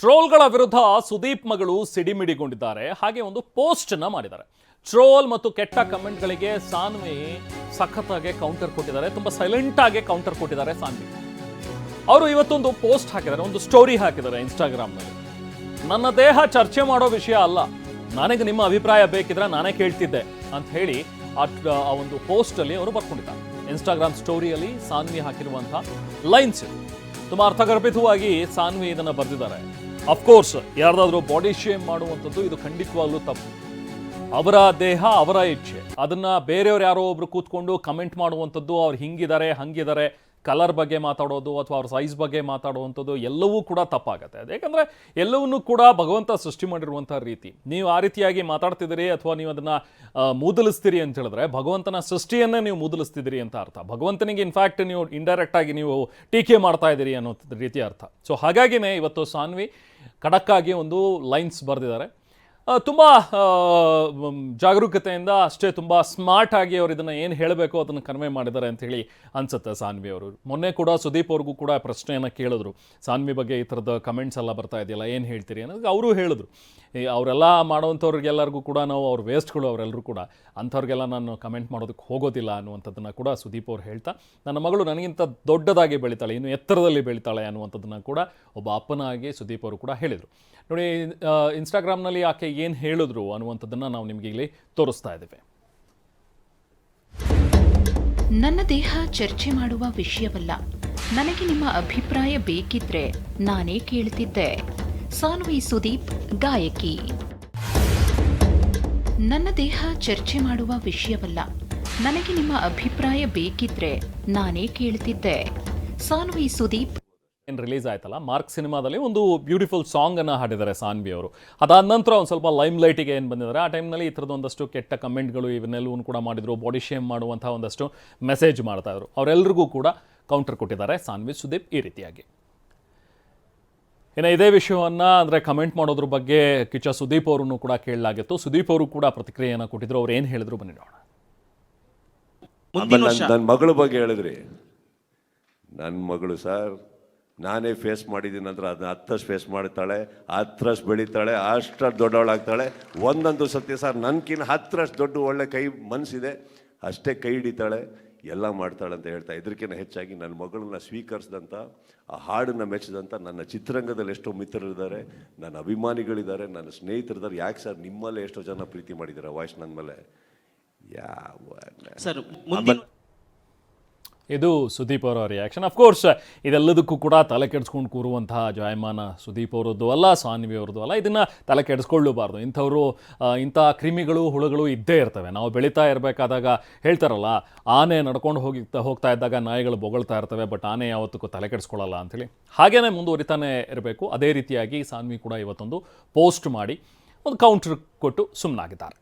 ಟ್ರೋಲ್ಗಳ ವಿರುದ್ಧ ಸುದೀಪ್ ಮಗಳು ಸಿಡಿಮಿಡಿಗೊಂಡಿದ್ದಾರೆ. ಹಾಗೆ ಒಂದು ಪೋಸ್ಟ್ ಅನ್ನ ಮಾಡಿದ್ದಾರೆ. ಟ್ರೋಲ್ ಮತ್ತು ಕೆಟ್ಟ ಕಮೆಂಟ್ಗಳಿಗೆ ಸಾನ್ವಿ ಸಖತ್ತಾಗಿ ಕೌಂಟರ್ ಕೊಟ್ಟಿದ್ದಾರೆ. ತುಂಬಾ ಸೈಲೆಂಟ್ ಆಗಿ ಕೌಂಟರ್ ಕೊಟ್ಟಿದ್ದಾರೆ ಸಾನ್ವಿ. ಅವರು ಇವತ್ತೊಂದು ಪೋಸ್ಟ್ ಹಾಕಿದ್ದಾರೆ, ಒಂದು ಸ್ಟೋರಿ ಹಾಕಿದ್ದಾರೆ ಇನ್ಸ್ಟಾಗ್ರಾಮ್ನಲ್ಲಿ. ನನ್ನ ದೇಹ ಚರ್ಚೆ ಮಾಡೋ ವಿಷಯ ಅಲ್ಲ, ನನಗೆ ನಿಮ್ಮ ಅಭಿಪ್ರಾಯ ಬೇಕಿದ್ರೆ ನಾನೇ ಕೇಳ್ತಿದ್ದೆ ಅಂತ ಹೇಳಿ ಆ ಒಂದು ಪೋಸ್ಟ್ ಅಲ್ಲಿ ಅವರು ಬರ್ಕೊಂಡಿದ್ದಾರೆ. ಇನ್ಸ್ಟಾಗ್ರಾಮ್ ಸ್ಟೋರಿಯಲ್ಲಿ ಸಾನ್ವಿ ಹಾಕಿರುವಂತಹ ಲೈನ್ಸ್ ಇದು ತುಂಬಾ ಅರ್ಥಗರ್ಭಿತವಾಗಿ ಸಾನ್ವಿ ಇದನ್ನ ಬರೆದಿದ್ದಾರೆ. ಅಫ್ಕೋರ್ಸ್ ಯಾರ್ದಾದ್ರೂ ಬಾಡಿ ಶೇಮ್ ಮಾಡುವಂಥದ್ದು ಇದು ಖಂಡಿತವಾಗ್ಲೂ ತಪ್ಪು. ಅವರ ದೇಹ ಅವರ ಇಚ್ಛೆ, ಅದನ್ನ ಬೇರೆಯವ್ರು ಯಾರೋ ಒಬ್ರು ಕೂತ್ಕೊಂಡು ಕಮೆಂಟ್ ಮಾಡುವಂಥದ್ದು, ಅವ್ರು ಹಿಂಗಿದ್ದಾರೆ ಹಂಗಿದ್ದಾರೆ, ಕಲರ್ ಬಗ್ಗೆ ಮಾತಾಡೋದು ಅಥವಾ ಅವ್ರ ಸೈಜ್ ಬಗ್ಗೆ ಮಾತಾಡುವಂಥದ್ದು ಎಲ್ಲವೂ ಕೂಡ ತಪ್ಪಾಗತ್ತೆ. ಯಾಕಂದರೆ ಎಲ್ಲವನ್ನೂ ಕೂಡ ಭಗವಂತ ಸೃಷ್ಟಿ ಮಾಡಿರುವಂಥ ರೀತಿ. ನೀವು ಆ ರೀತಿಯಾಗಿ ಮಾತಾಡ್ತಿದ್ದೀರಿ ಅಥವಾ ನೀವು ಅದನ್ನು ಮೂದಲಿಸ್ತೀರಿ ಅಂತ ಹೇಳಿದ್ರೆ ಭಗವಂತನ ಸೃಷ್ಟಿಯನ್ನೇ ನೀವು ಮೂದಲಿಸ್ತಿದ್ದೀರಿ ಅಂತ ಅರ್ಥ. ಭಗವಂತನಿಗೆ ಇನ್ಫ್ಯಾಕ್ಟ್ ನೀವು ಇಂಡೈರೆಕ್ಟಾಗಿ ನೀವು ಟೀಕೆ ಮಾಡ್ತಾ ಇದ್ದೀರಿ ಅನ್ನೋ ರೀತಿ ಅರ್ಥ. ಸೊ ಹಾಗಾಗಿನೇ ಇವತ್ತು ಸಾನ್ವಿ ಖಡಕ್ಕಾಗಿ ಒಂದು ಲೈನ್ಸ್ ಬರೆದಿದ್ದಾರೆ. ತುಂಬ ಜಾಗರೂಕತೆಯಿಂದ ಅಷ್ಟೇ ತುಂಬ ಸ್ಮಾರ್ಟ್ ಆಗಿ ಅವರು ಇದನ್ನು ಏನು ಹೇಳಬೇಕು ಅದನ್ನು ಕನ್ವೆ ಮಾಡಿದ್ದಾರೆ ಅಂತ ಹೇಳಿ ಅನ್ಸುತ್ತೆ ಸಾನ್ವಿ ಅವರು. ಮೊನ್ನೆ ಕೂಡ ಸುದೀಪ್ ಅವ್ರಿಗೂ ಕೂಡ ಪ್ರಶ್ನೆಯನ್ನು ಕೇಳಿದ್ರು, ಸಾನ್ವಿ ಬಗ್ಗೆ ಈ ಥರದ ಕಮೆಂಟ್ಸ್ ಎಲ್ಲ ಬರ್ತಾ ಇದೆಯಲ್ಲ ಏನು ಹೇಳ್ತೀರಿ ಅನ್ನೋದು. ಅವರು ಹೇಳಿದ್ರು, ಅವರೆಲ್ಲ ಮಾಡೋವಂಥವ್ರಿಗೆಲ್ಲರಿಗೂ ಕೂಡ ನಾವು ಅವ್ರ ವೇಸ್ಟ್ಗಳು ಅವರೆಲ್ಲರೂ ಕೂಡ, ಅಂಥವ್ರಿಗೆಲ್ಲ ನಾನು ಕಮೆಂಟ್ ಮಾಡೋದಕ್ಕೆ ಹೋಗೋದಿಲ್ಲ ಅನ್ನುವಂಥದ್ದನ್ನು ಕೂಡ ಸುದೀಪ್ ಅವ್ರು ಹೇಳ್ತಾ, ನನ್ನ ಮಗಳು ನನಗಿಂತ ದೊಡ್ಡದಾಗಿ ಬೆಳೀತಾಳೆ, ಇನ್ನು ಎತ್ತರದಲ್ಲಿ ಬೆಳೀತಾಳೆ ಅನ್ನುವಂಥದ್ದನ್ನು ಕೂಡ ಒಬ್ಬ ಅಪ್ಪನಾಗಿ ಸುದೀಪ್ ಅವರು ಕೂಡ ಹೇಳಿದರು. ನೋಡಿ, ಇನ್ಸ್ಟಾಗ್ರಾಮ್ನಲ್ಲಿ ಆಕೆ ಏನು ಹೇಳಿದ್ರು ಅನ್ನುವಂಥದ್ದನ್ನು ನಾವು ನಿಮಗೆ ಇಲ್ಲಿ ತೋರಿಸ್ತಾ ಇದ್ದೇವೆ. ನನ್ನ ದೇಹ ಚರ್ಚೆ ಮಾಡುವ ವಿಷಯವಲ್ಲ, ನನಗೆ ನಿಮ್ಮ ಅಭಿಪ್ರಾಯ ಬೇಕಿದ್ರೆ ನಾನೇ ಕೇಳ್ತಿದ್ದೆ. ಸಾನ್ವಿ ಸುದೀಪ್, ಗಾಯಕಿ. ನನ್ನ ದೇಹ ಚರ್ಚೆ ಮಾಡುವ ವಿಷಯವಲ್ಲ, ನನಗೆ ನಿಮ್ಮ ಅಭಿಪ್ರಾಯ ಬೇಕಿದ್ರೆ ನಾನೇ ಕೇಳ್ತಿದ್ದೆ. ಸಾನ್ವಿ ಸುದೀಪ್. ಏನು ರಿಲೀಸ್ ಆಯ್ತಲ್ಲ ಮಾರ್ಕ್ ಸಿನಿಮಾದಲ್ಲಿ ಒಂದು ಬ್ಯೂಟಿಫುಲ್ ಸಾಂಗನ್ನು ಹಾಡಿದ್ದಾರೆ ಸಾನ್ವಿ ಅವರು. ಅದಾದ ನಂತರ ಒಂದು ಸ್ವಲ್ಪ ಲೈಮ್ ಲೈಟಿಗೆ ಏನು ಬಂದಿದ್ದಾರೆ. ಆ ಟೈಮ್ನಲ್ಲಿ ಈ ಥರದ್ದು ಒಂದಷ್ಟು ಕೆಟ್ಟ ಕಮೆಂಟ್ಗಳು ಇವನ್ನೆಲ್ಲವೂ ಕೂಡ ಮಾಡಿದರು, ಬಾಡಿ ಶೇಮ್ ಮಾಡುವಂಥ ಒಂದಷ್ಟು ಮೆಸೇಜ್ ಮಾಡ್ತಾಯಿದ್ರು. ಅವರೆಲ್ಲರಿಗೂ ಕೂಡ ಕೌಂಟರ್ ಕೊಟ್ಟಿದ್ದಾರೆ ಸಾನ್ವಿ ಸುದೀಪ್ ಈ ರೀತಿಯಾಗಿ. ಇನ್ನು ಇದೇ ವಿಷಯವನ್ನು ಅಂದರೆ ಕಮೆಂಟ್ ಮಾಡೋದ್ರ ಬಗ್ಗೆ ಕಿಚ್ಚ ಸುದೀಪ್ ಅವರನ್ನು ಕೂಡ ಕೇಳಲಾಗಿತ್ತು. ಸುದೀಪ್ ಅವರು ಕೂಡ ಪ್ರತಿಕ್ರಿಯೆಯನ್ನು ಕೊಟ್ಟಿದ್ರು. ಅವ್ರು ಏನು ಹೇಳಿದ್ರು ಬನ್ನಿ ನೋಡೋಣ. ನನ್ನ ಮಗಳ ಬಗ್ಗೆ ಹೇಳಿದ್ರಿ. ನನ್ನ ಮಗಳು ಸರ್, ನಾನೇ ಫೇಸ್ ಮಾಡಿದ್ದೀನಿ ಅಂದ್ರೆ ಅದನ್ನ 10 ಫೇಸ್ ಮಾಡ್ತಾಳೆ, 10 ಬೆಳೀತಾಳೆ, ಅಷ್ಟು ದೊಡ್ಡವಳಾಗ್ತಾಳೆ. ಒಂದೊಂದು ಸತ್ಯ ಸರ್, ನನ್ಕಿನ್ನ 10 ದೊಡ್ಡ ಒಳ್ಳೆ ಕೈ ಮನಸ್ಸಿದೆ, ಅಷ್ಟೇ ಕೈ ಹಿಡಿತಾಳೆ, ಎಲ್ಲ ಮಾಡ್ತಾಳೆ ಅಂತ ಹೇಳ್ತಾ. ಇದಕ್ಕಿಂತ ಹೆಚ್ಚಾಗಿ ನನ್ನ ಮಗಳನ್ನ ಸ್ವೀಕರಿಸಿದಂಥ, ಆ ಹಾಡನ್ನು ಮೆಚ್ಚಿದಂಥ ನನ್ನ ಚಿತ್ರರಂಗದಲ್ಲಿ ಎಷ್ಟೋ ಮಿತ್ರರಿದ್ದಾರೆ, ನನ್ನ ಅಭಿಮಾನಿಗಳಿದ್ದಾರೆ, ನನ್ನ ಸ್ನೇಹಿತರಿದ್ದಾರೆ. ಯಾಕೆ ಸರ್ ನಿಮ್ಮಲ್ಲೇ ಎಷ್ಟೋ ಜನ ಪ್ರೀತಿ ಮಾಡಿದ್ದಾರೆ ವಾಯ್ಸ್ ನನ್ನ ಮೇಲೆ. ಸರ್ ಇದು ಸುದೀಪ್ ಅವರ ರಿಯಾಕ್ಷನ್. ಅಫ್ಕೋರ್ಸ್ ಇದೆಲ್ಲದಕ್ಕೂ ಕೂಡ ತಲೆ ಕೆಡಿಸ್ಕೊಂಡು ಕೂರುವಂತಹ ಜಾಯಮಾನ ಸುದೀಪ್ ಅವರದ್ದು ಅಲ್ಲ, ಸಾನ್ವಿ ಅವ್ರದ್ದು ಅಲ್ಲ. ಇದನ್ನು ತಲೆ ಕೆಡಿಸ್ಕೊಳ್ಳಬಾರ್ದು. ಇಂಥವರು ಇಂಥ ಕ್ರಿಮಿಗಳು ಹುಳುಗಳು ಇದ್ದೇ ಇರ್ತವೆ. ನಾವು ಬೆಳೀತಾ ಇರಬೇಕಾದಾಗ ಹೇಳ್ತಾರಲ್ಲ, ಆನೆ ನಡ್ಕೊಂಡು ಹೋಗ್ತಾ ಇದ್ದಾಗ ನಾಯಿಗಳು ಬೊಗಳ್ತಾ ಇರ್ತವೆ, ಬಟ್ ಆನೆ ಯಾವತ್ತಕ್ಕೂ ತಲೆ ಕೆಡಿಸ್ಕೊಳ್ಳಲ್ಲ ಅಂಥೇಳಿ. ಹಾಗೇ ಮುಂದುವರಿತಾನೆ ಇರಬೇಕು. ಅದೇ ರೀತಿಯಾಗಿ ಸಾನ್ವಿ ಕೂಡ ಇವತ್ತೊಂದು ಪೋಸ್ಟ್ ಮಾಡಿ ಒಂದು ಕೌಂಟರ್ ಕೊಟ್ಟು ಸುಮ್ಮನಾಗಿದ್ದಾರೆ.